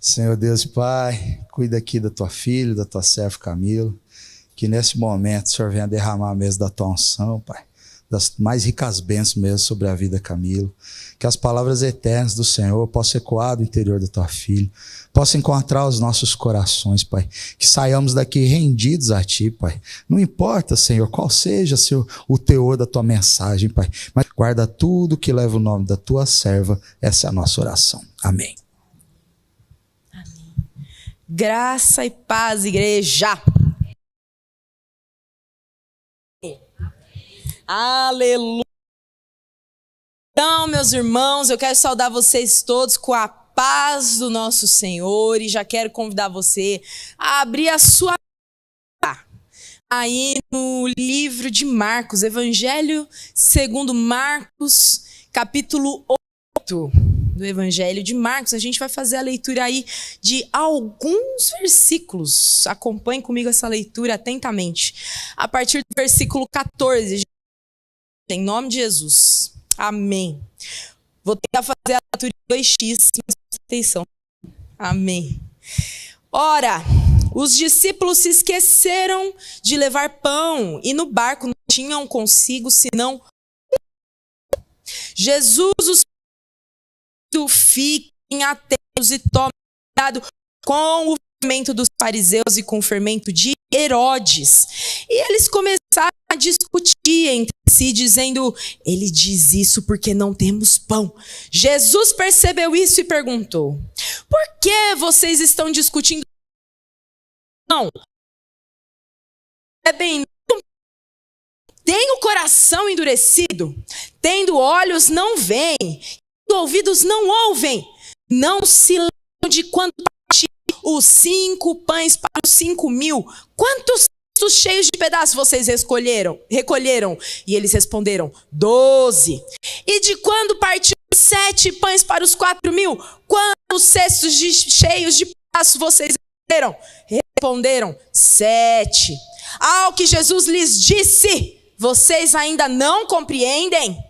Senhor Deus e Pai, cuida aqui da tua filha, da tua serva Camila, que nesse momento o Senhor venha derramar mesmo da tua unção, Pai, das mais ricas bênçãos mesmo sobre a vida Camila, que as palavras eternas do Senhor possam ecoar do interior da tua filha, possam encontrar os nossos corações, Pai, que saiamos daqui rendidos a Ti, Pai. Não importa, Senhor, qual seja, Senhor, o teor da tua mensagem, Pai, mas guarda tudo que leva o nome da tua serva. Essa é a nossa oração. Amém. Graça e paz, igreja. Aleluia. Então, meus irmãos, eu quero saudar vocês todos com a paz do nosso Senhor e já quero convidar você a abrir a sua aí no livro de Marcos, Evangelho segundo Marcos, capítulo 8. Do Evangelho de Marcos, a gente vai fazer a leitura aí de alguns versículos. Acompanhe comigo essa leitura atentamente. A partir do versículo 14, em nome de Jesus. Amém. Vou tentar fazer a leitura em 2x, mas presta atenção. Amém. Ora, os discípulos se esqueceram de levar pão e no barco não tinham consigo senão Jesus os fiquem atentos e tomem cuidado com o fermento dos fariseus e com o fermento de Herodes. E eles começaram a discutir entre si, dizendo: ele diz isso porque não temos pão. Jesus percebeu isso e perguntou: por que vocês estão discutindo? Não. É bem, tem o coração endurecido, tendo olhos não veem, ouvidos não ouvem. Não se lembram de quando partiram os 5 pães para os 5.000? Quantos cestos cheios de pedaços vocês recolheram? E eles responderam: 12. E de quando partiram 7 pães para os 4.000? Quantos cestos cheios de pedaços vocês recolheram? Responderam: 7. Ao que Jesus lhes disse: vocês ainda não compreendem?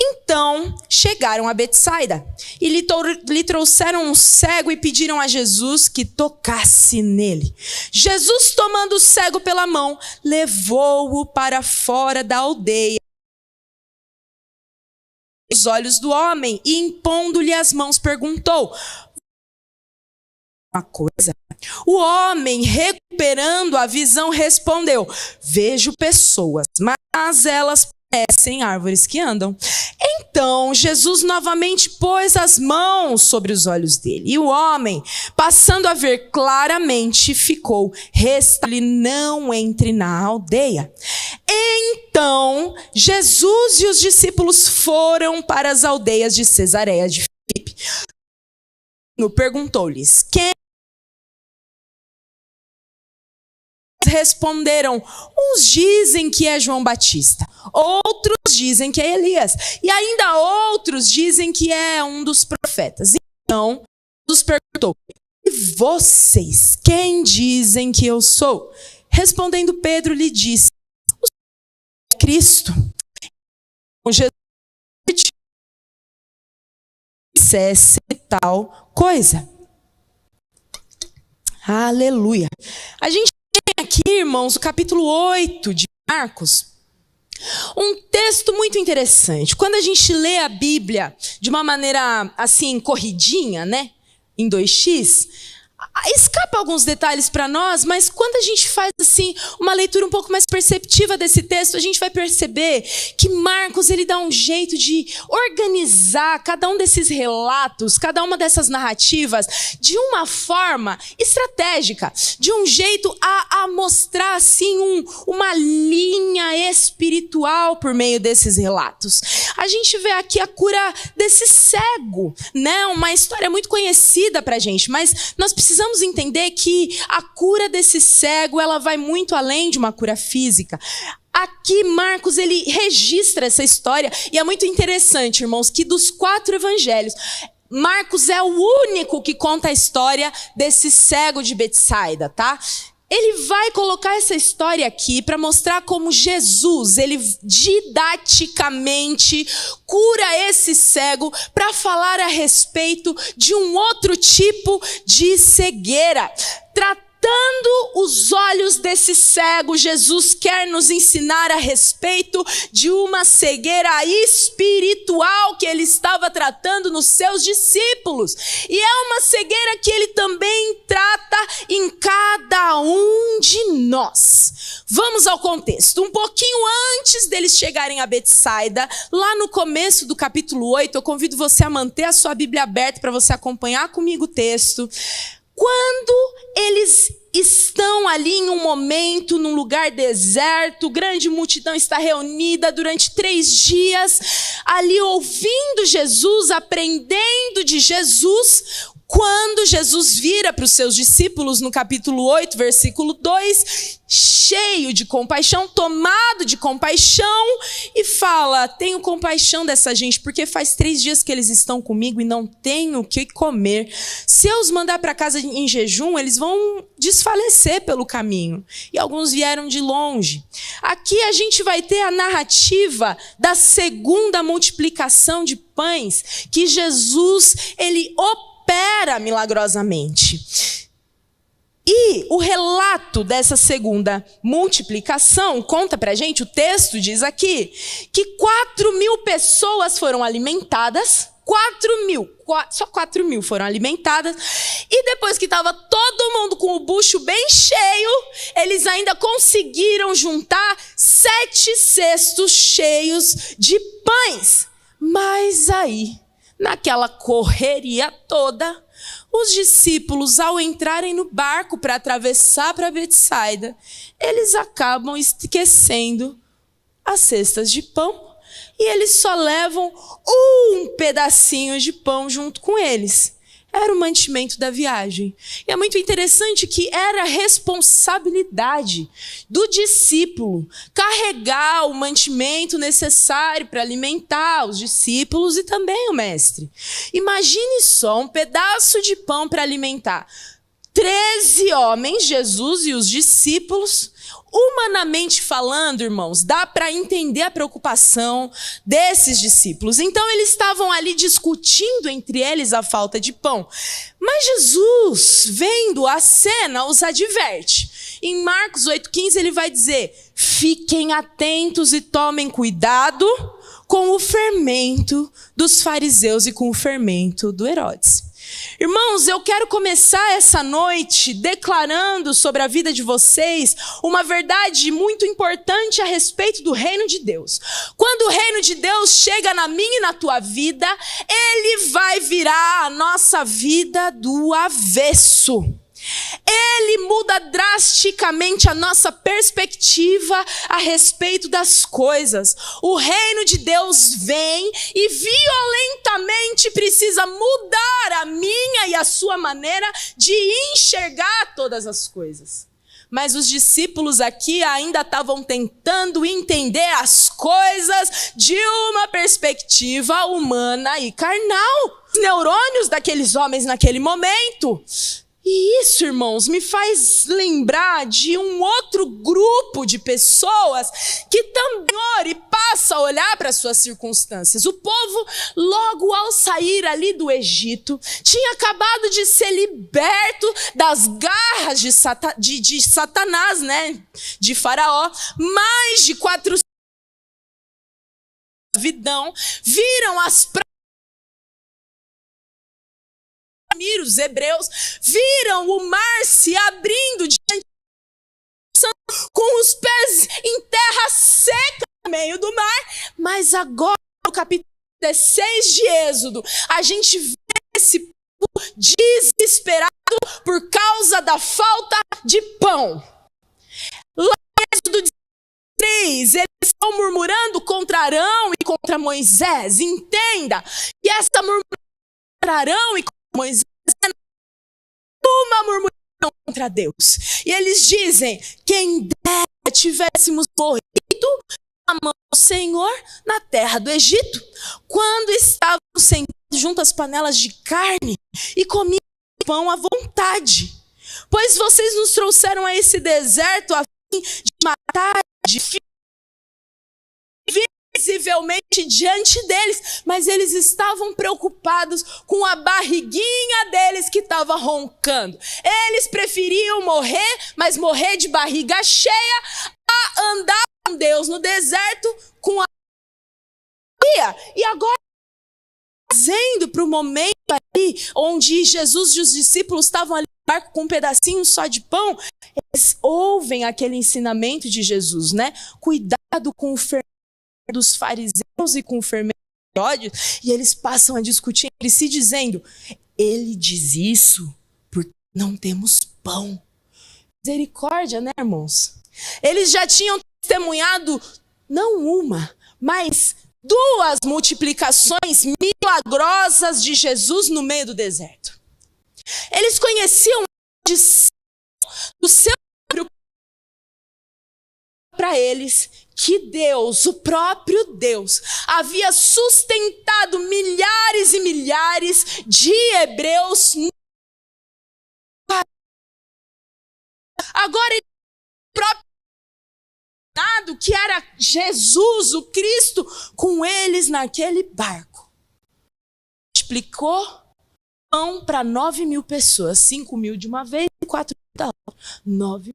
Então chegaram a Betsaida e lhe trouxeram um cego e pediram a Jesus que tocasse nele. Jesus, tomando o cego pela mão, levou-o para fora da aldeia, os olhos do homem, e impondo-lhe as mãos perguntou uma coisa. O homem, recuperando a visão, respondeu: vejo pessoas, mas elas parecem árvores que andam. Então Jesus novamente pôs as mãos sobre os olhos dele, e o homem, passando a ver claramente, ficou. Resta-lhe: não entre na aldeia. Então Jesus e os discípulos foram para as aldeias de Cesareia de Filipe. Perguntou-lhes: quem? Responderam: uns dizem que é João Batista, outros dizem que é Elias, e ainda outros dizem que é um dos profetas. Então Jesus perguntou: e vocês, quem dizem que eu sou? Respondendo Pedro, lhe disse: o Senhor é Cristo. Jesus dissesse tal coisa. Aleluia. A gente tem aqui, irmãos, o capítulo 8 de Marcos, um texto muito interessante. Quando a gente lê a Bíblia de uma maneira assim, corridinha, né, em 2x, escapa alguns detalhes para nós, mas quando a gente faz assim uma leitura um pouco mais perceptiva desse texto, a gente vai perceber que Marcos, ele dá um jeito de organizar cada um desses relatos, cada uma dessas narrativas de uma forma estratégica, de um jeito a mostrar assim uma linha espiritual por meio desses relatos. A gente vê aqui a cura desse cego, né? Uma história muito conhecida pra gente, mas nós precisamos entender que a cura desse cego, ela vai muito além de uma cura física. Aqui Marcos, ele registra essa história, e é muito interessante, irmãos, que dos 4 evangelhos, Marcos é o único que conta a história desse cego de Betsaida, tá? ele vai colocar essa história aqui para mostrar como Jesus, ele didaticamente cura esse cego para falar a respeito de um outro tipo de cegueira. Tratando os olhos desse cego, Jesus quer nos ensinar a respeito de uma cegueira espiritual que ele estava tratando nos seus discípulos. E é uma cegueira que ele também trata em cada um de nós. Vamos ao contexto. Um pouquinho antes deles chegarem a Betsaida, lá no começo do capítulo 8, eu convido você a manter a sua Bíblia aberta para você acompanhar comigo o texto. Quando eles estão ali em um momento, num lugar deserto, grande multidão está reunida durante 3 dias, ali ouvindo Jesus, aprendendo de Jesus, quando Jesus vira para os seus discípulos no capítulo 8, versículo 2, cheio de compaixão, tomado de compaixão, e fala: tenho compaixão dessa gente, porque faz 3 dias que eles estão comigo e não tenho o que comer. Se eu os mandar para casa em jejum, eles vão desfalecer pelo caminho. E alguns vieram de longe. Aqui a gente vai ter a narrativa da segunda multiplicação de pães, que Jesus, ele opera milagrosamente. E o relato dessa segunda multiplicação conta pra gente, o texto diz aqui, que 4.000 pessoas foram alimentadas, 4.000, só 4.000 foram alimentadas, e depois que estava todo mundo com o bucho bem cheio, eles ainda conseguiram juntar 7 cestos cheios de pães. Mas aí, naquela correria toda, os discípulos, ao entrarem no barco para atravessar para Betsaida, eles acabam esquecendo as cestas de pão e eles só levam um pedacinho de pão junto com eles. Era o mantimento da viagem. E é muito interessante que era responsabilidade do discípulo carregar o mantimento necessário para alimentar os discípulos e também o mestre. Imagine só um pedaço de pão para alimentar 13 homens, Jesus e os discípulos. Humanamente falando, irmãos, dá para entender a preocupação desses discípulos. Então, eles estavam ali discutindo entre eles a falta de pão. Mas Jesus, vendo a cena, os adverte. Em Marcos 8,15, ele vai dizer: fiquem atentos e tomem cuidado com o fermento dos fariseus e com o fermento do Herodes. Irmãos, eu quero começar essa noite declarando sobre a vida de vocês uma verdade muito importante a respeito do reino de Deus. Quando o reino de Deus chega na minha e na tua vida, ele vai virar a nossa vida do avesso. Ele muda drasticamente a nossa perspectiva a respeito das coisas. O reino de Deus vem e violentamente precisa mudar a minha e a sua maneira de enxergar todas as coisas. Mas os discípulos aqui ainda estavam tentando entender as coisas de uma perspectiva humana e carnal. Os neurônios daqueles homens naquele momento. E isso, irmãos, me faz lembrar de um outro grupo de pessoas que também passa a olhar para as suas circunstâncias. O povo, logo ao sair ali do Egito, tinha acabado de ser liberto das garras de Satanás, né? De Faraó. Mais de 400 vidão, viram as os hebreus, viram o mar se abrindo diante, com os pés em terra seca no meio do mar. Mas agora, no capítulo 16 de Êxodo, a gente vê esse povo desesperado por causa da falta de pão. Lá em Êxodo 3, eles estão murmurando contra Arão e contra Moisés. Entenda que essa murmuração contra Arão e contra Moisés é uma murmuração contra Deus. E eles dizem: quem dera tivéssemos morrido na mão do Senhor na terra do Egito, quando estávamos sentados junto às panelas de carne e comiam pão à vontade. Pois vocês nos trouxeram a esse deserto a fim de matar, de visivelmente diante deles, mas eles estavam preocupados com a barriguinha deles que estava roncando. Eles preferiam morrer, mas morrer de barriga cheia, a andar com Deus no deserto com a e agora trazendo para o momento ali onde Jesus e os discípulos estavam ali no barco com um pedacinho só de pão, eles ouvem aquele ensinamento de Jesus, né? Cuidado com o fermento dos fariseus e com o fermento de ódio, e eles passam a discutir entre si dizendo, ele diz isso porque não temos pão. Misericórdia, né, irmãos? Eles já tinham testemunhado não uma, mas 2 multiplicações milagrosas de Jesus no meio do deserto. Eles conheciam do seu próprio para eles que Deus, o próprio Deus, havia sustentado milhares e milhares de hebreus. Agora ele próprio que era Jesus, o Cristo, com eles naquele barco. Multiplicou pão para 9.000 pessoas, 5.000 de uma vez e 4.000 da outra. 9.000.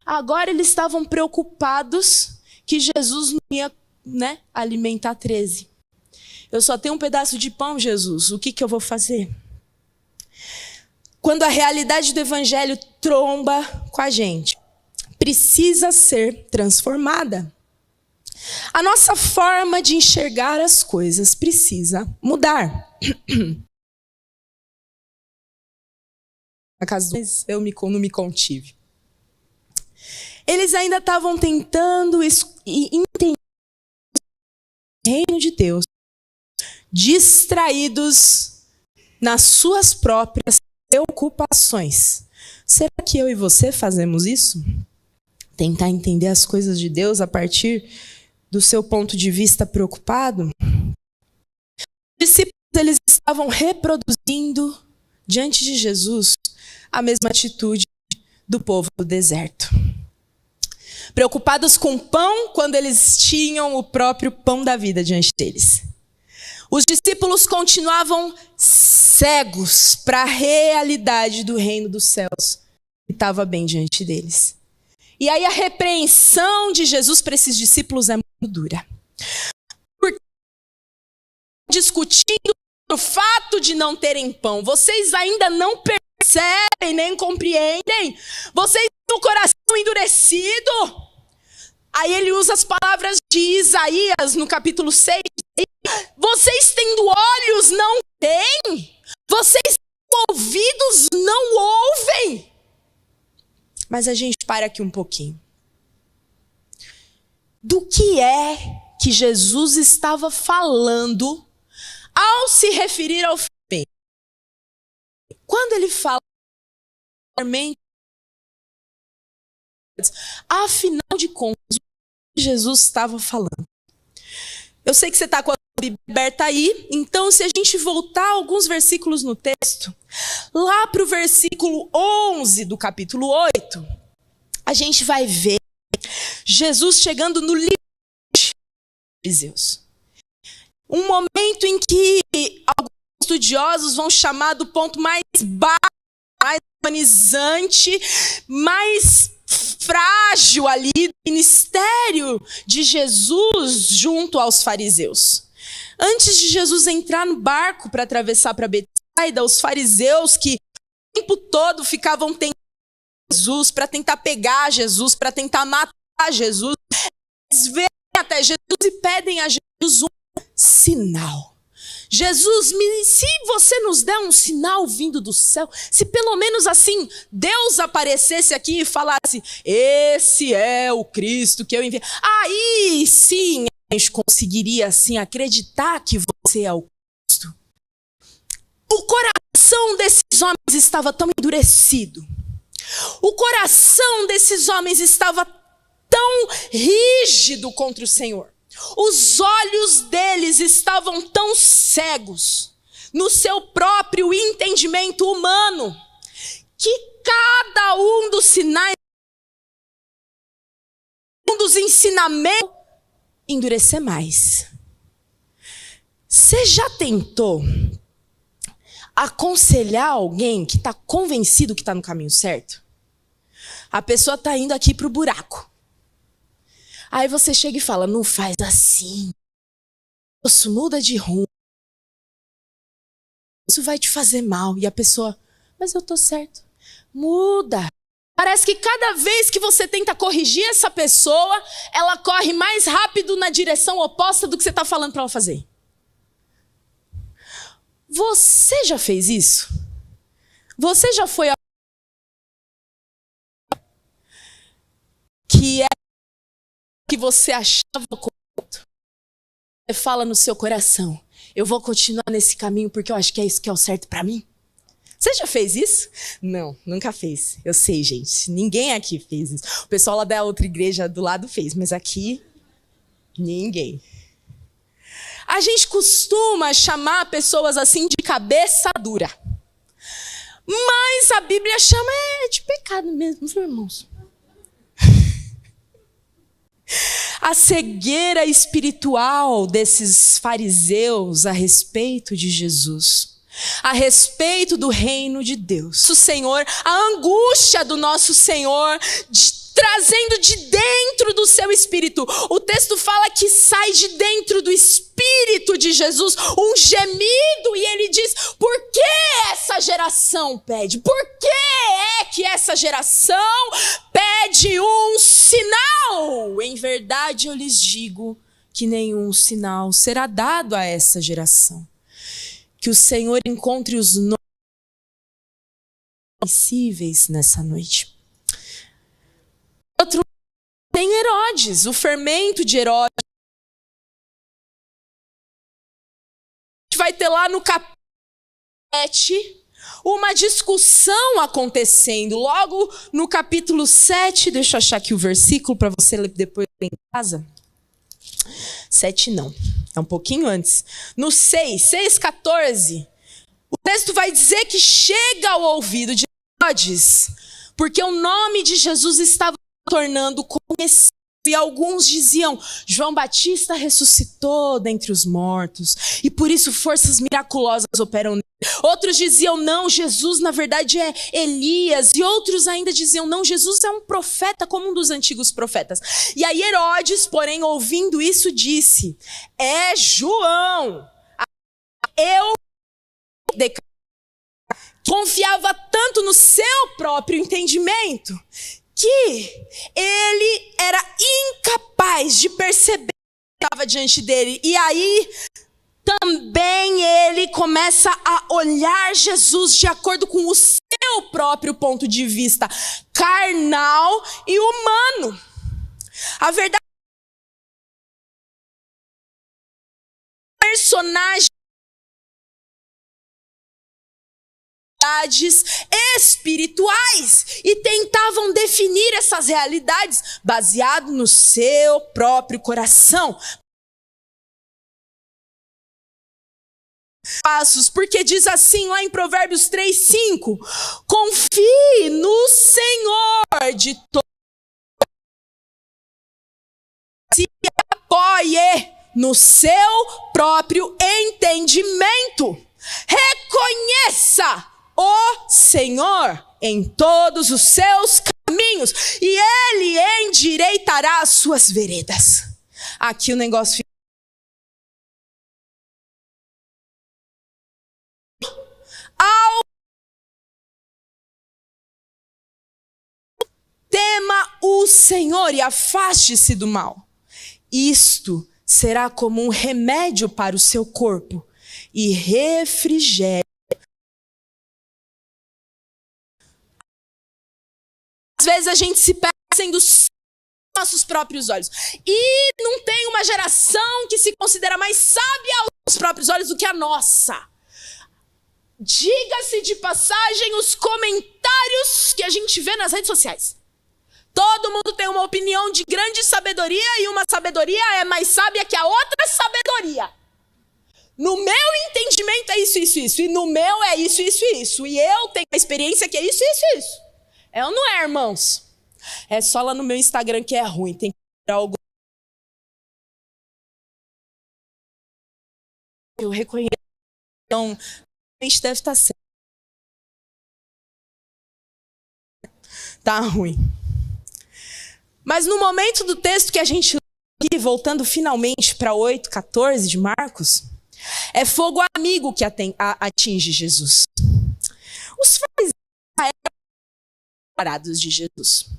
Agora eles estavam preocupados que Jesus não ia, alimentar 13. Eu só tenho um pedaço de pão, Jesus, o que eu vou fazer? Quando a realidade do evangelho tromba com a gente, precisa ser transformada. A nossa forma de enxergar as coisas precisa mudar. Na casa eu não me contive. Eles ainda estavam tentando entender o reino de Deus, distraídos nas suas próprias preocupações. Será que eu e você fazemos isso? Tentar entender as coisas de Deus a partir do seu ponto de vista preocupado? Os discípulos, eles estavam reproduzindo diante de Jesus a mesma atitude do povo do deserto. Preocupados com pão quando eles tinham o próprio pão da vida diante deles. Os discípulos continuavam cegos para a realidade do reino dos céus que estava bem diante deles. E aí a repreensão de Jesus para esses discípulos é muito dura. Porque discutindo o fato de não terem pão, vocês ainda não percebem nem compreendem. Vocês têm o coração endurecido. Aí ele usa as palavras de Isaías no capítulo 6. Vocês tendo olhos não veem. Vocês tendo ouvidos não ouvem. Mas a gente para aqui um pouquinho. Do que é que Jesus estava falando ao se referir ao fermento? Quando ele fala afinal de contas, o que Jesus estava falando? Eu sei que você está com a Bíblia aberta aí, então se a gente voltar alguns versículos no texto, lá para o versículo 11 do capítulo 8, a gente vai ver Jesus chegando no limite dos fariseus. Um momento em que alguns estudiosos vão chamar do ponto mais baixo, mais humanizante, mais frágil ali do ministério de Jesus junto aos fariseus. Antes de Jesus entrar no barco para atravessar para Betsaida, os fariseus que o tempo todo ficavam tentando Jesus, para tentar pegar Jesus, para tentar matar Jesus, eles vêm até Jesus e pedem a Jesus um sinal. Jesus, se você nos der um sinal vindo do céu, se pelo menos assim Deus aparecesse aqui e falasse, esse é o Cristo que eu enviei, aí sim a gente conseguiria assim acreditar que você é o Cristo. O coração desses homens estava tão endurecido, o coração desses homens estava tão rígido contra o Senhor. Os olhos deles estavam tão cegos no seu próprio entendimento humano que cada um dos sinais, um dos ensinamentos, endurecer mais. Você já tentou aconselhar alguém que está convencido que está no caminho certo? A pessoa está indo aqui para o buraco. Aí você chega e fala, não faz assim. Isso muda de rumo. Isso vai te fazer mal. E a pessoa, mas eu tô certo. Muda. Parece que cada vez que você tenta corrigir essa pessoa, ela corre mais rápido na direção oposta do que você está falando para ela fazer. Você já fez isso? Você já foi que é que você achava correto? Você fala no seu coração, eu vou continuar nesse caminho porque eu acho que é isso que é o certo para mim. Você já fez isso? Não, nunca fez. Eu sei, gente. Ninguém aqui fez isso. O pessoal lá da outra igreja do lado fez, mas aqui, ninguém. A gente costuma chamar pessoas assim de cabeça dura. Mas a Bíblia chama de pecado mesmo, viu, irmãos? A cegueira espiritual desses fariseus a respeito de Jesus, a respeito do reino de Deus. O Senhor, a angústia do nosso Senhor, trazendo de dentro do seu espírito. O texto fala que sai de dentro do espírito de Jesus um gemido e ele diz, por que essa geração pede? Por que é que essa geração pede um sinal? Em verdade eu lhes digo que nenhum sinal será dado a essa geração. Que o Senhor encontre os nomes sensíveis nessa noite. Outro tem Herodes, o fermento de Herodes. A gente vai ter lá no capítulo 7 uma discussão acontecendo. Logo no capítulo 7, deixa eu achar aqui o versículo para você ler depois em casa. 7 não, é um pouquinho antes. No 6:14, o texto vai dizer que chega ao ouvido de Herodes, porque o nome de Jesus estava tornando conhecido. E alguns diziam, João Batista ressuscitou dentre os mortos, e por isso forças miraculosas operam nele. Outros diziam, não, Jesus na verdade é Elias. E outros ainda diziam, não, Jesus é um profeta como um dos antigos profetas. E aí Herodes, porém, ouvindo isso, disse, é João. Eu confiava tanto no seu próprio entendimento que ele era incapaz de perceber o que estava diante dele. E aí também ele começa a olhar Jesus de acordo com o seu próprio ponto de vista carnal e humano. A verdade é que personagens espirituais e tentavam definir essas realidades baseado no seu próprio coração. Passos, porque diz assim lá em Provérbios 3:5, confie no Senhor de todo, se apoie no seu próprio entendimento. Reconheça o Senhor em todos os seus caminhos e Ele endireitará as suas veredas. Aqui o negócio fica. Tema o Senhor e afaste-se do mal. Isto será como um remédio para o seu corpo e refrigério. Às vezes a gente se pega sendo nossos próprios olhos. E não tem uma geração que se considera mais sábia aos próprios olhos do que a nossa. Diga-se de passagem os comentários que a gente vê nas redes sociais. Todo mundo tem uma opinião de grande sabedoria e uma sabedoria é mais sábia que a outra sabedoria. No meu entendimento é isso, isso, isso. E no meu é isso, isso, isso. E eu tenho a experiência que é isso, isso, isso. É ou não é, irmãos? É só lá no meu Instagram que é ruim. Tem que tirar algo. Eu reconheço. Então, a gente deve estar certo. Tá ruim. Mas no momento do texto que a gente lê aqui, voltando finalmente para 8:14 de Marcos, é fogo amigo que atinge Jesus. Os fariseus eram separados de Jesus.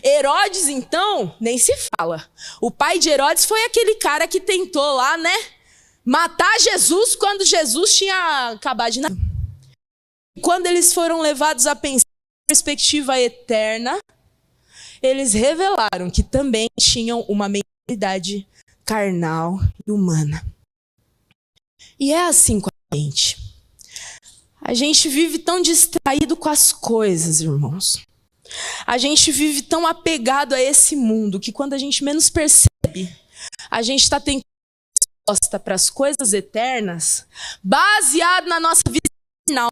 Herodes, então, nem se fala. O pai de Herodes foi aquele cara que tentou lá, né, matar Jesus quando Jesus tinha acabado de nascer. Quando eles foram levados a pensar em perspectiva eterna, eles revelaram que também tinham uma mentalidade carnal e humana. E é assim com a gente. A gente vive tão distraído com as coisas, irmãos. A gente vive tão apegado a esse mundo que quando a gente menos percebe, a gente está tendo resposta para as coisas eternas baseado na nossa vida carnal.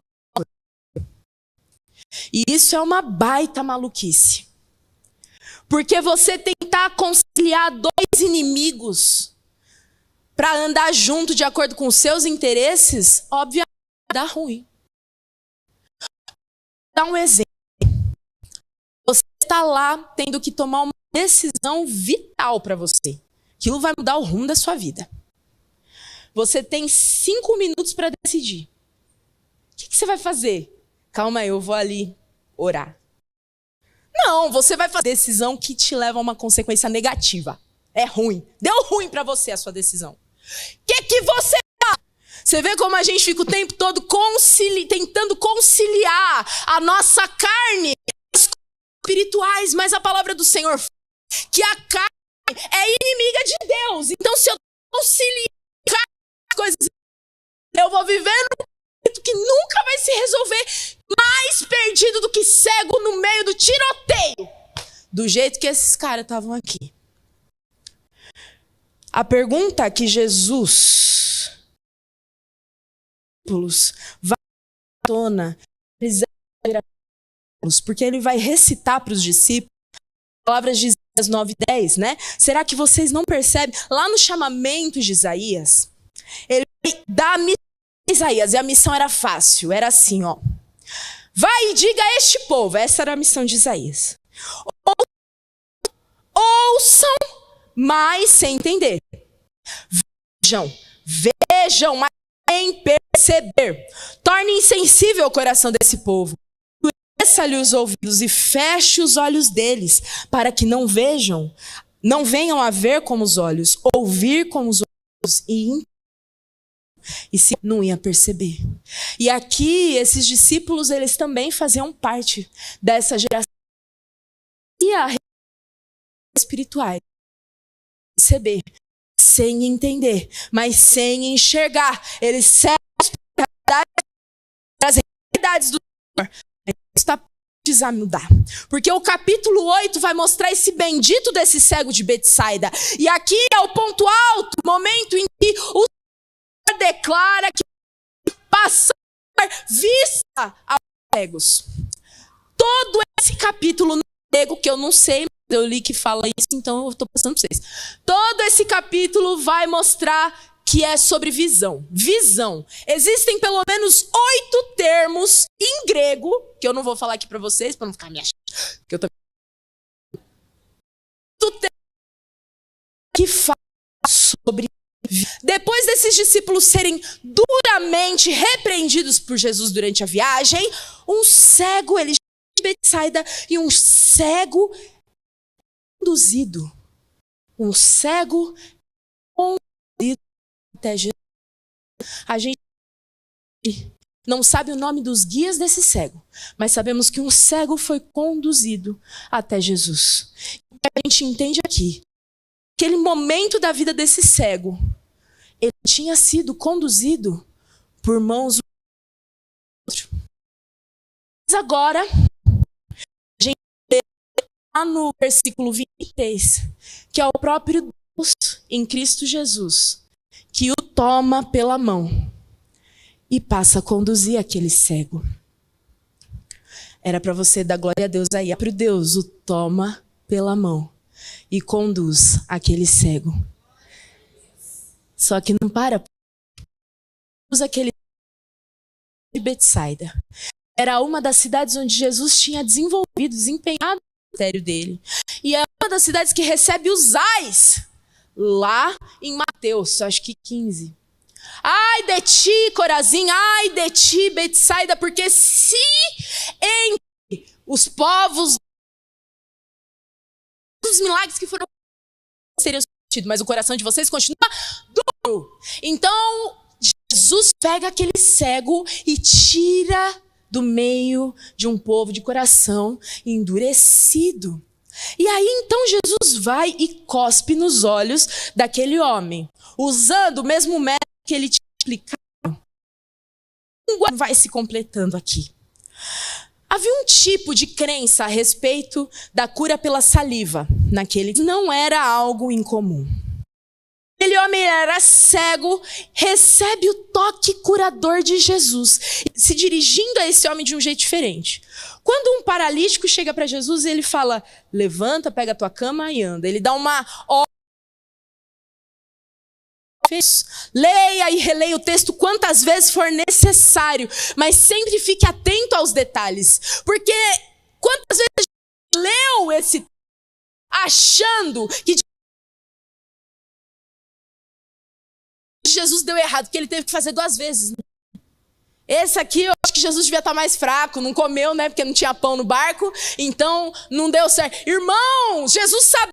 E isso é uma baita maluquice. Porque você tentar conciliar dois inimigos para andar junto de acordo com os seus interesses, obviamente dá ruim. Vou dar um exemplo. Você está lá tendo que tomar uma decisão vital para você. Aquilo vai mudar o rumo da sua vida. Você tem 5 minutos para decidir. O que você vai fazer? Calma aí, eu vou ali orar. Não, você vai fazer decisão que te leva a uma consequência negativa. É ruim. Deu ruim para você a sua decisão. O que você faz? Você vê como a gente fica o tempo todo tentando conciliar a nossa carne com as coisas espirituais, mas a palavra do Senhor fala que a carne é inimiga de Deus. Então, se eu conciliar as coisas, eu vou viver num momento que nunca vai se resolver, mais perdido do que cego no meio do tiroteio, do jeito que esses caras estavam aqui. A pergunta que Jesus vai à tona, porque ele vai recitar para os discípulos palavras de Isaías 9:10, né? Será que vocês não percebem? Lá no chamamento de Isaías, ele vai dar a missão de Isaías, e a missão era fácil, era assim, ó. Vai e diga a este povo, essa era a missão de Isaías. Ouçam, mas sem entender. Vejam, mas sem perceber. Torne insensível o coração desse povo. Endureça-lhe os ouvidos e feche os olhos deles, para que não venham a ver como os olhos, ouvir como os ouvidos e se não ia perceber. E aqui, esses discípulos, eles também faziam parte dessa geração. E a espirituais perceber, sem entender, mas sem enxergar. Eles seguem as realidades do Senhor. Está prestes a mudar. Porque o capítulo 8 vai mostrar esse bendito desse cego de Betsaida. E aqui é o ponto alto, o momento em que o Senhor declara que passar vista aos cegos. Todo esse capítulo no grego, que eu não sei, eu li que fala isso, então eu estou passando para vocês. Todo esse capítulo vai mostrar que é sobre visão. Visão. Existem pelo menos 8 termos em grego, que eu não vou falar aqui para vocês, para não ficar me achando. Que eu tô... que fala sobre visão. Depois desses discípulos serem duramente repreendidos por Jesus durante a viagem, um cego, ele chega de Betsaida, e um cego conduzido. Um cego conduzido até Jesus. A gente não sabe o nome dos guias desse cego, mas sabemos que um cego foi conduzido até Jesus. O que a gente entende aqui, aquele momento da vida desse cego, ele tinha sido conduzido por mãos do outro. Mas agora, a gente lê lá no versículo 23, que é o próprio Deus em Cristo Jesus, que o toma pela mão e passa a conduzir aquele cego. Era para você dar glória a Deus aí. É para o Deus o toma pela mão e conduz aquele cego. Só que não para. Usa aquele de Betsaida. Era uma das cidades onde Jesus tinha desempenhado o ministério dele. E é uma das cidades que recebe os ais. Lá em Mateus, acho que 15. Ai de ti, Corazim, ai de ti, Betsaida, porque se entre os povos os milagres que foram seriam sentidos, mas o coração de vocês continua duro. Então, Jesus pega aquele cego e tira do meio de um povo de coração endurecido. E aí, então, Jesus vai e cospe nos olhos daquele homem, usando o mesmo método que ele tinha explicado. Vai se completando aqui. Havia um tipo de crença a respeito da cura pela saliva. Naquele não era algo incomum. Aquele homem era cego, recebe o toque curador de Jesus, se dirigindo a esse homem de um jeito diferente. Quando um paralítico chega para Jesus, ele fala, levanta, pega a tua cama e anda. Ele dá uma ordem. Leia e releia o texto quantas vezes for necessário, mas sempre fique atento aos detalhes. Porque quantas vezes a gente leu esse texto achando que Jesus deu errado, que ele teve que fazer 2 vezes. Esse aqui eu acho que Jesus devia estar mais fraco, não comeu, né? Porque não tinha pão no barco, então não deu certo. Irmãos, Jesus sabia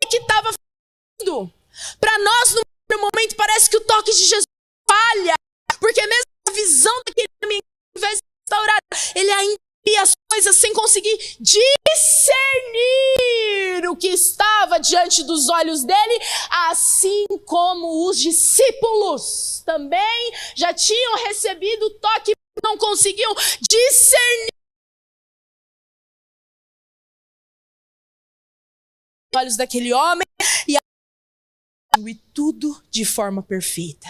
que estava fazendo. Para nós, no primeiro momento, parece que o toque de Jesus falha, porque mesmo a visão daquele homem, ao invés de restaurar, ele ainda via as coisas sem conseguir discernir o que estava diante dos olhos dele, assim como os discípulos também já tinham recebido o toque, não conseguiam discernir os olhos daquele homem e tudo de forma perfeita.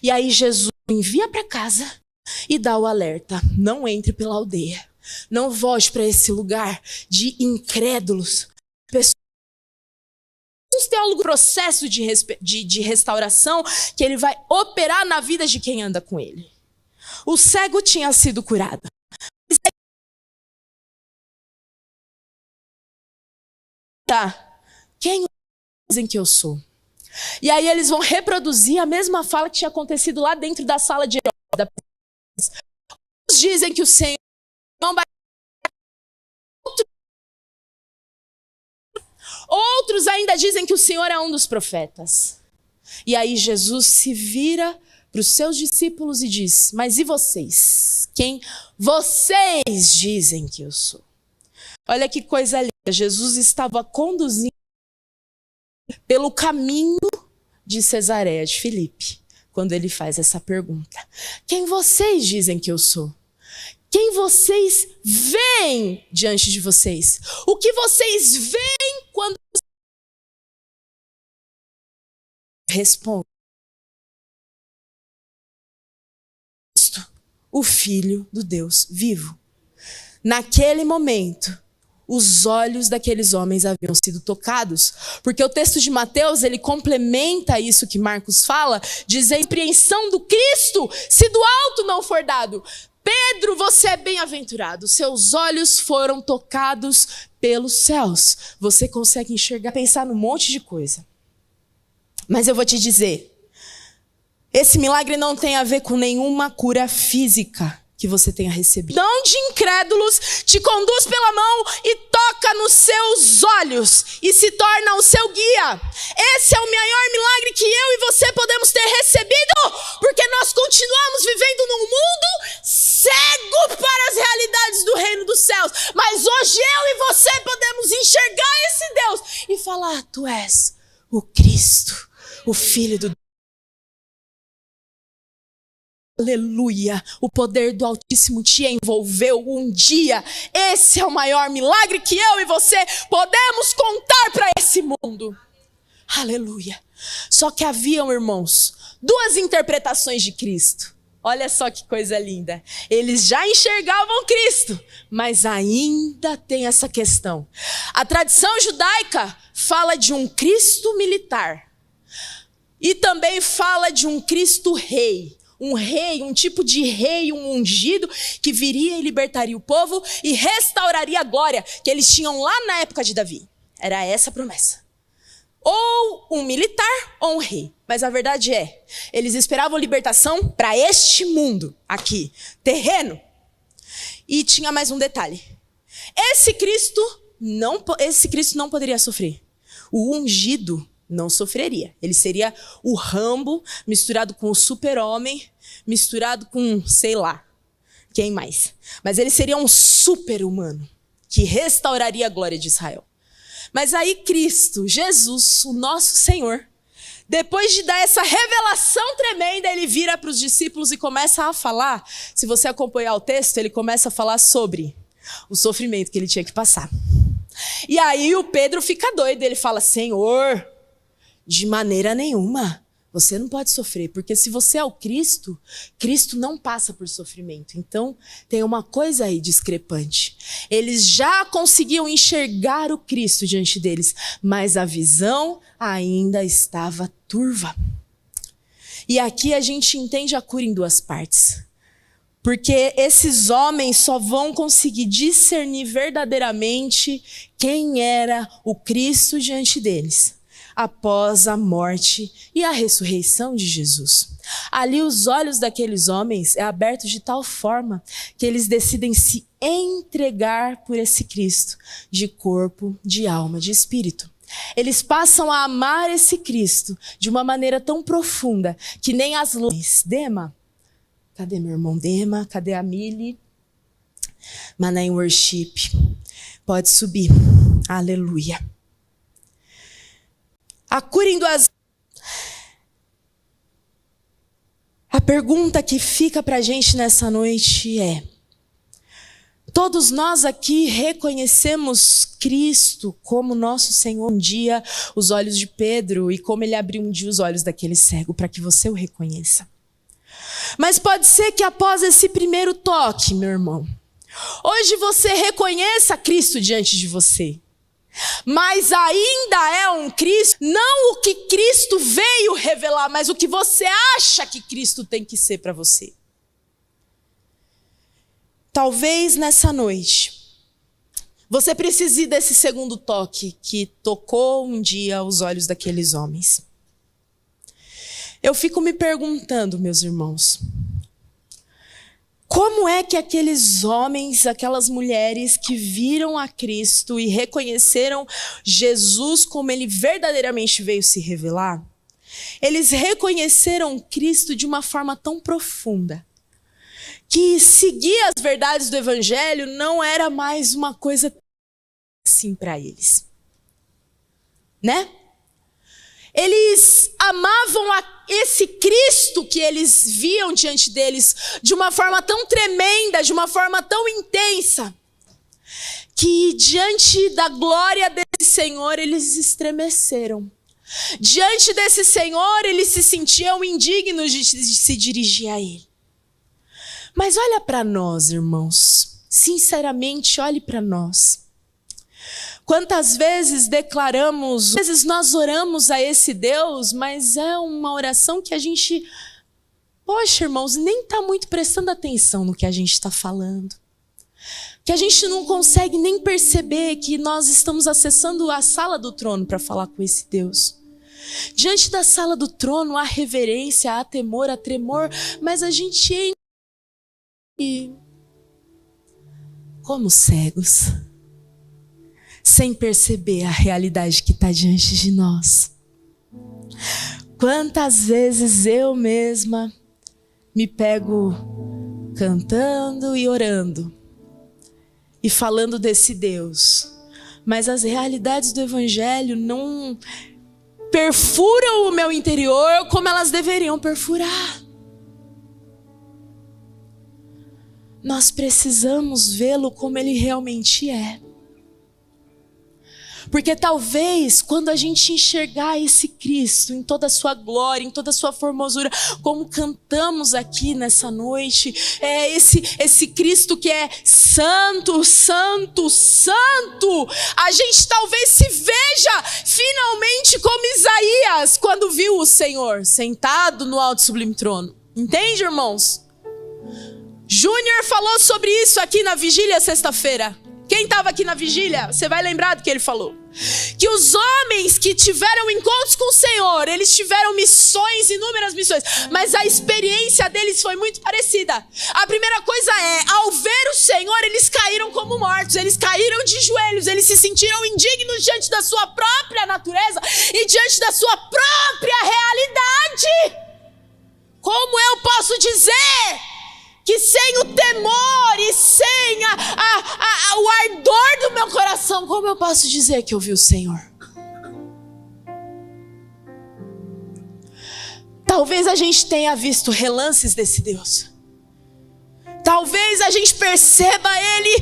E aí Jesus envia para casa e dá o alerta: não entre pela aldeia. Não volte para esse lugar de incrédulos. Pessoas têm um processo de restauração que ele vai operar na vida de quem anda com ele. O cego tinha sido curado. Tá. Quem dizem que eu sou? E aí eles vão reproduzir a mesma fala que tinha acontecido lá dentro da sala de Herodes. Uns dizem que o Senhor não vai. Outros ainda dizem que o Senhor é um dos profetas. E aí Jesus se vira para os seus discípulos e diz: mas e vocês? Quem vocês dizem que eu sou? Olha que coisa linda. Jesus estava conduzindo pelo caminho de Cesareia de Filipe, quando ele faz essa pergunta: quem vocês dizem que eu sou? Quem vocês veem diante de vocês? O que vocês veem quando responde? O Filho do Deus vivo. Naquele momento, os olhos daqueles homens haviam sido tocados, porque o texto de Mateus, ele complementa isso que Marcos fala, diz a impreensão do Cristo, se do alto não for dado. Pedro, você é bem-aventurado, seus olhos foram tocados pelos céus. Você consegue enxergar, pensar num monte de coisa. Mas eu vou te dizer, esse milagre não tem a ver com nenhuma cura física que você tenha recebido. Não de incrédulos, te conduz pela mão e toca nos seus olhos e se torna o seu guia. Esse é o maior milagre que eu e você podemos ter recebido, porque nós continuamos vivendo num mundo cego para as realidades do reino dos céus. Mas hoje eu e você podemos enxergar esse Deus e falar: tu és o Cristo, o Filho do Deus. Aleluia, o poder do Altíssimo te envolveu um dia. Esse é o maior milagre que eu e você podemos contar para esse mundo. Aleluia. Só que haviam, irmãos, duas interpretações de Cristo. Olha só que coisa linda. Eles já enxergavam Cristo, mas ainda tem essa questão. A tradição judaica fala de um Cristo militar. E também fala de um Cristo rei. Um rei, um tipo de rei, um ungido, que viria e libertaria o povo e restauraria a glória que eles tinham lá na época de Davi. Era essa a promessa. Ou um militar ou um rei. Mas a verdade é, eles esperavam libertação para este mundo aqui, terreno. E tinha mais um detalhe. Esse Cristo não poderia sofrer. O ungido não sofreria. Ele seria o Rambo misturado com o super-homem, misturado com, sei lá, quem mais. Mas ele seria um super-humano que restauraria a glória de Israel. Mas aí Cristo, Jesus, o nosso Senhor, depois de dar essa revelação tremenda, ele vira para os discípulos e começa a falar. Se você acompanhar o texto, ele começa a falar sobre o sofrimento que ele tinha que passar. E aí o Pedro fica doido, ele fala, Senhor, de maneira nenhuma, você não pode sofrer, porque se você é o Cristo, Cristo não passa por sofrimento. Então, tem uma coisa aí discrepante. Eles já conseguiam enxergar o Cristo diante deles, mas a visão ainda estava turva. E aqui a gente entende a cura em duas partes. Porque esses homens só vão conseguir discernir verdadeiramente quem era o Cristo diante deles após a morte e a ressurreição de Jesus. Ali os olhos daqueles homens é abertos de tal forma que eles decidem se entregar por esse Cristo, de corpo, de alma, de espírito. Eles passam a amar esse Cristo de uma maneira tão profunda que nem as luzes. Dema, cadê meu irmão Dema? Cadê a Mili? Maná em Worship. Pode subir. Aleluia. A cura em duas... A pergunta que fica para a gente nessa noite é: todos nós aqui reconhecemos Cristo como nosso Senhor um dia, os olhos de Pedro, e como ele abriu um dia os olhos daquele cego para que você o reconheça. Mas pode ser que após esse primeiro toque, meu irmão, hoje você reconheça Cristo diante de você. Mas ainda é um Cristo, não o que Cristo veio revelar, mas o que você acha que Cristo tem que ser para você. Talvez nessa noite, você precise desse segundo toque que tocou um dia os olhos daqueles homens. Eu fico me perguntando, meus irmãos, como é que aqueles homens, aquelas mulheres que viram a Cristo e reconheceram Jesus como ele verdadeiramente veio se revelar, eles reconheceram Cristo de uma forma tão profunda, que seguir as verdades do Evangelho não era mais uma coisa assim para eles, né? Eles amavam esse Cristo que eles viam diante deles de uma forma tão tremenda, de uma forma tão intensa, que diante da glória desse Senhor eles estremeceram. Diante desse Senhor eles se sentiam indignos de se dirigir a Ele. Mas olha para nós, irmãos, sinceramente olhe para nós. Quantas vezes declaramos, às vezes nós oramos a esse Deus, mas é uma oração que a gente, poxa, irmãos, nem está muito prestando atenção no que a gente está falando. Que a gente não consegue nem perceber que nós estamos acessando a sala do trono para falar com esse Deus. Diante da sala do trono há reverência, há temor, há tremor, mas a gente entra como cegos, sem perceber a realidade que está diante de nós. Quantas vezes eu mesma me pego cantando e orando e falando desse Deus, mas as realidades do Evangelho não perfuram o meu interior como elas deveriam perfurar. Nós precisamos vê-lo como ele realmente é. Porque talvez quando a gente enxergar esse Cristo em toda a sua glória, em toda a sua formosura, como cantamos aqui nessa noite, esse Cristo que é santo, santo, santo, a gente talvez se veja finalmente como Isaías quando viu o Senhor sentado no alto e sublime trono. Entende, irmãos? Júnior falou sobre isso aqui na vigília sexta-feira. Quem estava aqui na vigília, você vai lembrar do que ele falou. Que os homens que tiveram encontros com o Senhor, eles tiveram missões, inúmeras missões, mas a experiência deles foi muito parecida. A primeira coisa ao ver o Senhor, eles caíram como mortos, eles caíram de joelhos, eles se sentiram indignos diante da sua própria natureza e diante da sua própria realidade. Como eu posso dizer que sem o temor e sem o ardor do meu coração, como eu posso dizer que eu vi o Senhor? Talvez a gente tenha visto relances desse Deus. Talvez a gente perceba Ele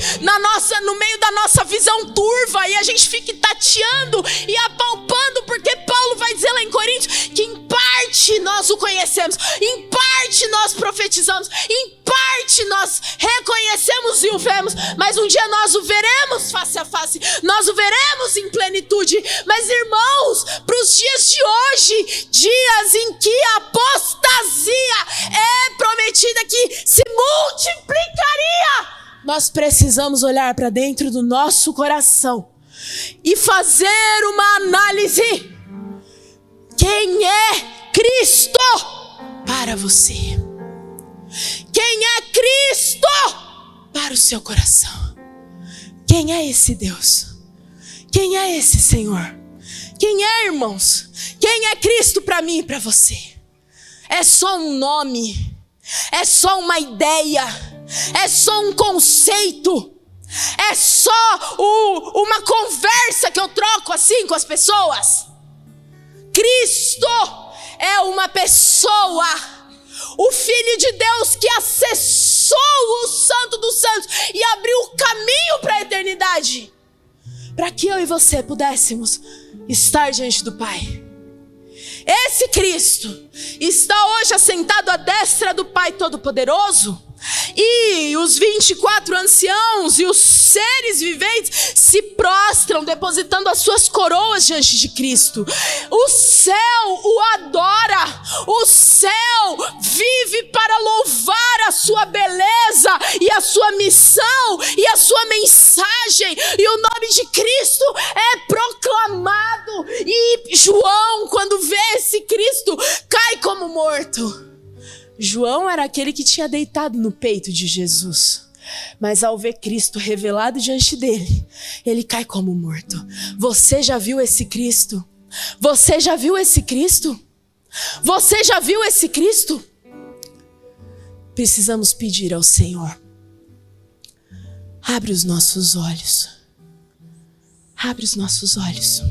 no meio da nossa visão turva e a gente fique tateando e apalpando, porque Paulo vai dizer lá em Coríntios que em parte nós o conhecemos, em parte nós profetizamos, em parte nós reconhecemos e o vemos, mas um dia nós o veremos face a face, nós o veremos em plenitude. Mas irmãos, para os dias de hoje, dias em que a apostasia é prometida que se multiplicaria, nós precisamos olhar para dentro do nosso coração e fazer uma análise. Quem é Cristo para você? Quem é Cristo para o seu coração? Quem é esse Deus? Quem é esse Senhor? Quem é, irmãos? Quem é Cristo para mim e para você? É só um nome? É só uma ideia? É só um conceito? É só uma conversa que eu troco assim com as pessoas? Cristo é uma pessoa, o Filho de Deus que acessou o Santo dos Santos e abriu o caminho para a eternidade, para que eu e você pudéssemos estar diante do Pai. Esse Cristo está hoje assentado à destra do Pai Todo-Poderoso, e os 24 anciãos e os seres viventes se prostram, depositando as suas coroas diante de Cristo. O céu o adora, o céu vive para louvar a sua beleza e a sua missão e a sua mensagem, e o nome de Cristo é proclamado. E João, quando vê esse Cristo, cai como morto. João era aquele que tinha deitado no peito de Jesus, mas ao ver Cristo revelado diante dele, ele cai como morto. Você já viu esse Cristo? Você já viu esse Cristo? Você já viu esse Cristo? Precisamos pedir ao Senhor: abre os nossos olhos. Abre os nossos olhos.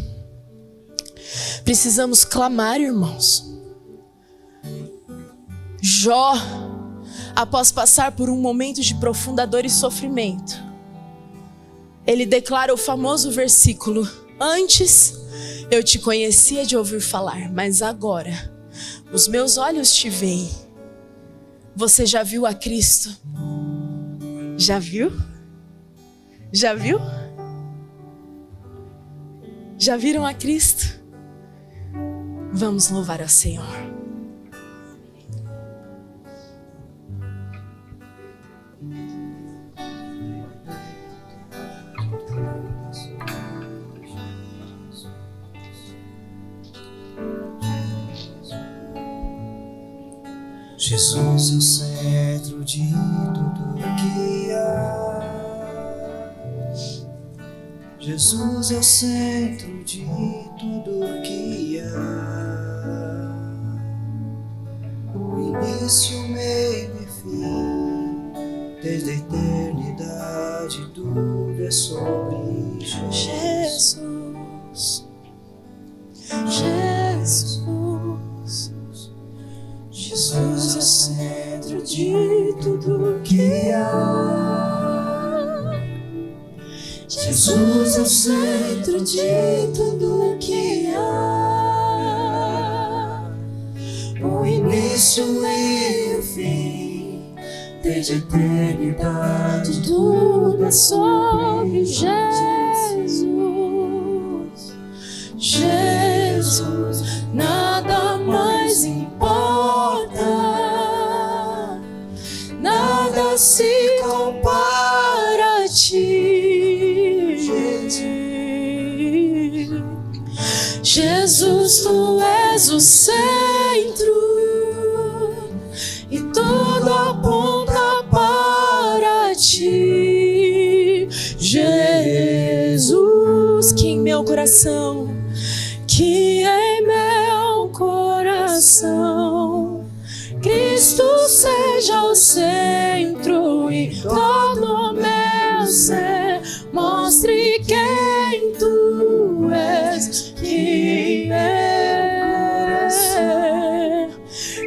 Precisamos clamar, irmãos. Jó, após passar por um momento de profunda dor e sofrimento, ele declara o famoso versículo: antes eu te conhecia de ouvir falar, mas agora os meus olhos te veem. Você já viu a Cristo? Já viu? Já viu? Já viram a Cristo? Vamos louvar ao Senhor. Jesus é o centro de tudo que há. Jesus é o centro de tudo que há. O início, o meio e fim, desde a eternidade tudo é sobre Jesus. Jesus. Jesus é o centro de tudo que há. Jesus é o centro de tudo que há. O início e o fim, desde a eternidade, tudo é sobre Jesus. Jesus, nada mais importa, nada se compara a ti. Jesus, tu és o centro e tudo aponta para ti. Jesus, que em meu coração, que em meu coração Cristo seja o centro e todo meu ser mostre quem tu és, que é.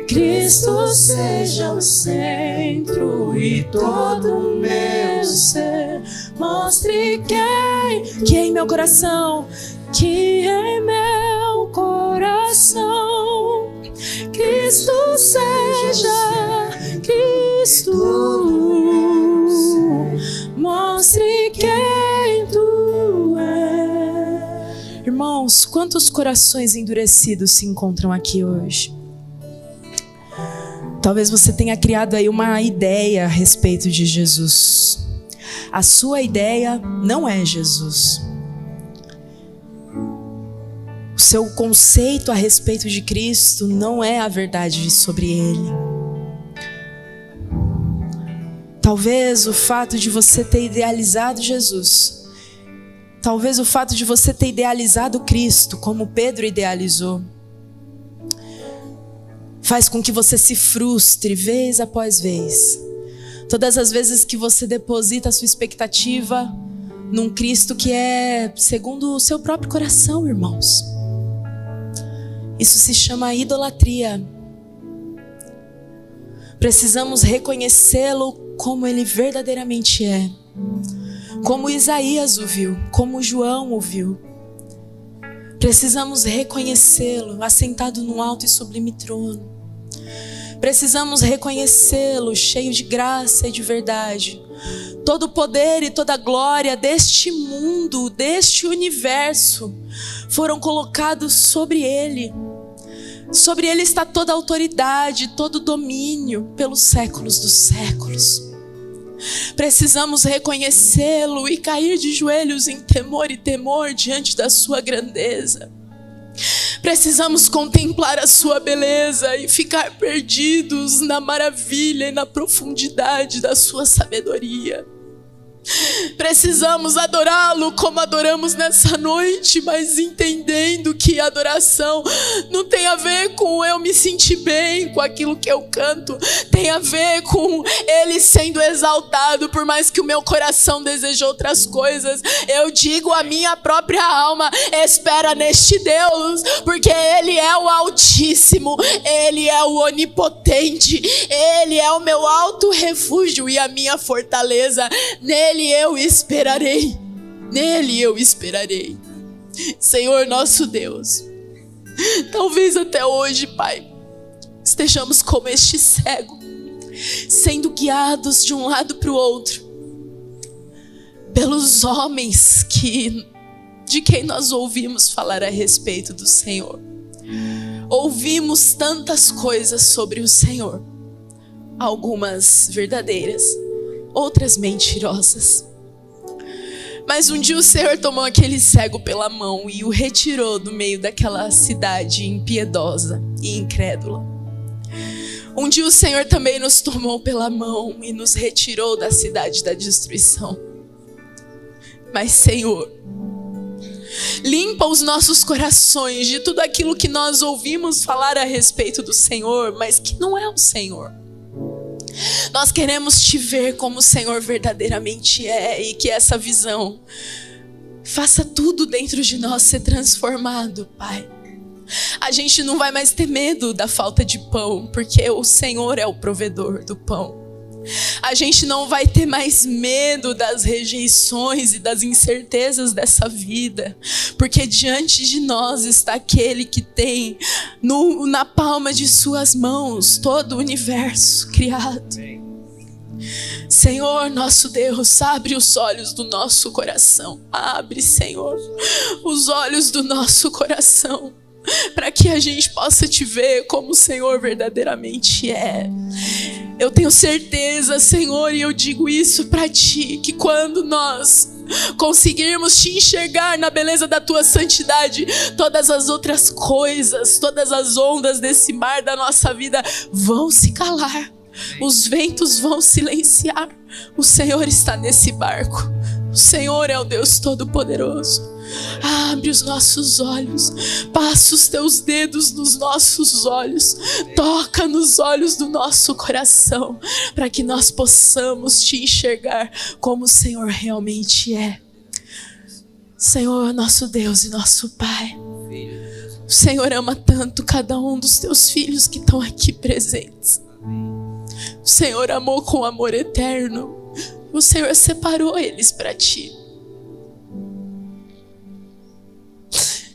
Cristo seja o centro e todo meu ser mostre quem, que em meu coração, que em meu coração Cristo seja, Cristo mostre quem tu és. Irmãos, quantos corações endurecidos se encontram aqui hoje? Talvez você tenha criado aí uma ideia a respeito de Jesus. A sua ideia não é Jesus. O seu conceito a respeito de Cristo não é a verdade sobre Ele. Talvez o fato de você ter idealizado Jesus, talvez o fato de você ter idealizado Cristo, como Pedro idealizou, faz com que você se frustre vez após vez. Todas as vezes que você deposita a sua expectativa num Cristo que é segundo o seu próprio coração, irmãos. Isso se chama idolatria. Precisamos reconhecê-lo como ele verdadeiramente é. Como Isaías o viu, como João o viu. Precisamos reconhecê-lo assentado num alto e sublime trono. Precisamos reconhecê-lo cheio de graça e de verdade. Todo o poder e toda a glória deste mundo, deste universo, foram colocados sobre ele. Sobre ele está toda a autoridade, todo o domínio pelos séculos dos séculos. Precisamos reconhecê-lo e cair de joelhos em temor e temor diante da sua grandeza. Precisamos contemplar a sua beleza e ficar perdidos na maravilha e na profundidade da sua sabedoria. Precisamos adorá-lo como adoramos nessa noite, mas entendendo que a adoração não tem a ver com eu me sentir bem com aquilo que eu canto, tem a ver com ele sendo exaltado. Por mais que o meu coração deseje outras coisas, eu digo à minha própria alma: espera neste Deus, porque ele é o Altíssimo, ele é o Onipotente, ele é o meu alto refúgio e a minha fortaleza. Nele eu esperarei, nele eu esperarei. Senhor nosso Deus, talvez até hoje, Pai, estejamos como este cego, sendo guiados de um lado para o outro pelos homens de quem nós ouvimos falar a respeito do Senhor. Ouvimos tantas coisas sobre o Senhor, algumas verdadeiras, outras mentirosas. Mas um dia o Senhor tomou aquele cego pela mão e o retirou do meio daquela cidade impiedosa e incrédula. Um dia o Senhor também nos tomou pela mão e nos retirou da cidade da destruição. Mas, Senhor, limpa os nossos corações de tudo aquilo que nós ouvimos falar a respeito do Senhor, mas que não é o Senhor. Nós queremos te ver como o Senhor verdadeiramente é, e que essa visão faça tudo dentro de nós ser transformado, Pai. A gente não vai mais ter medo da falta de pão, porque o Senhor é o provedor do pão. A gente não vai ter mais medo das rejeições e das incertezas dessa vida, porque diante de nós está aquele que tem na palma de suas mãos todo o universo criado. Senhor, nosso Deus, abre os olhos do nosso coração. Abre, Senhor, os olhos do nosso coração, para que a gente possa te ver como o Senhor verdadeiramente é. Eu tenho certeza, Senhor, e eu digo isso para ti, que quando nós conseguirmos te enxergar na beleza da tua santidade, todas as outras coisas, todas as ondas desse mar da nossa vida vão se calar. Os ventos vão silenciar. O Senhor está nesse barco. O Senhor é o Deus Todo-Poderoso. Abre os nossos olhos, passa os teus dedos nos nossos olhos, toca nos olhos do nosso coração, para que nós possamos te enxergar como o Senhor realmente é. Senhor, nosso Deus e nosso Pai, o Senhor ama tanto cada um dos teus filhos que estão aqui presentes. O Senhor amou com amor eterno. O Senhor separou eles para ti.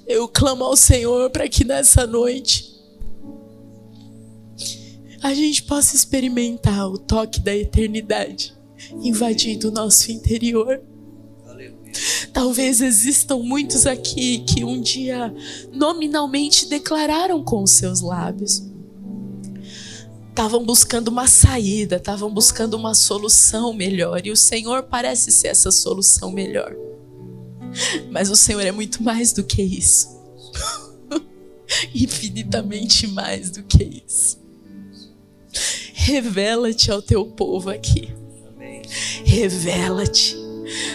Eu clamo ao Senhor para que nessa noite a gente possa experimentar o toque da eternidade invadindo o nosso interior. Talvez existam muitos aqui que um dia nominalmente declararam com os seus lábios. Estavam buscando uma saída, estavam buscando uma solução melhor. E o Senhor parece ser essa solução melhor. Mas o Senhor é muito mais do que isso. Infinitamente mais do que isso. Revela-te ao teu povo aqui. Revela-te.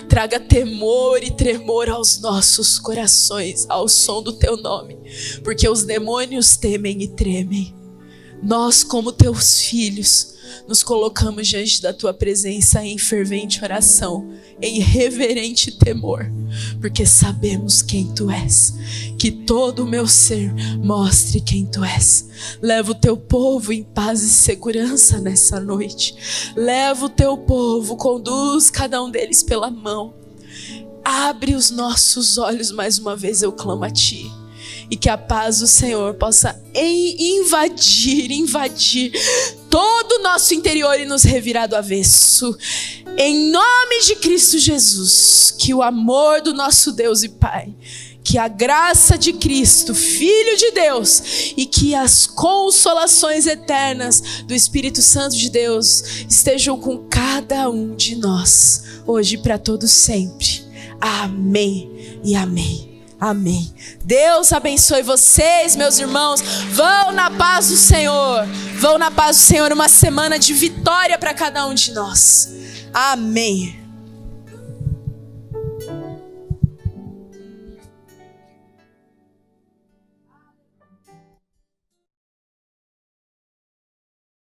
Traga temor e tremor aos nossos corações, ao som do teu nome. Porque os demônios temem e tremem. Nós, como teus filhos, nos colocamos diante da tua presença em fervente oração, em reverente temor, porque sabemos quem tu és. Que todo o meu ser mostre quem tu és. Leva o teu povo em paz e segurança nessa noite. Leva o teu povo, conduz cada um deles pela mão. Abre os nossos olhos, mais uma vez eu clamo a ti. E que a paz do Senhor possa invadir todo o nosso interior e nos revirar do avesso. Em nome de Cristo Jesus, que o amor do nosso Deus e Pai, que a graça de Cristo, Filho de Deus, e que as consolações eternas do Espírito Santo de Deus estejam com cada um de nós, hoje e para todos sempre. Amém e amém. Amém. Deus abençoe vocês, meus irmãos. Vão na paz do Senhor. Vão na paz do Senhor. Uma semana de vitória para cada um de nós. Amém.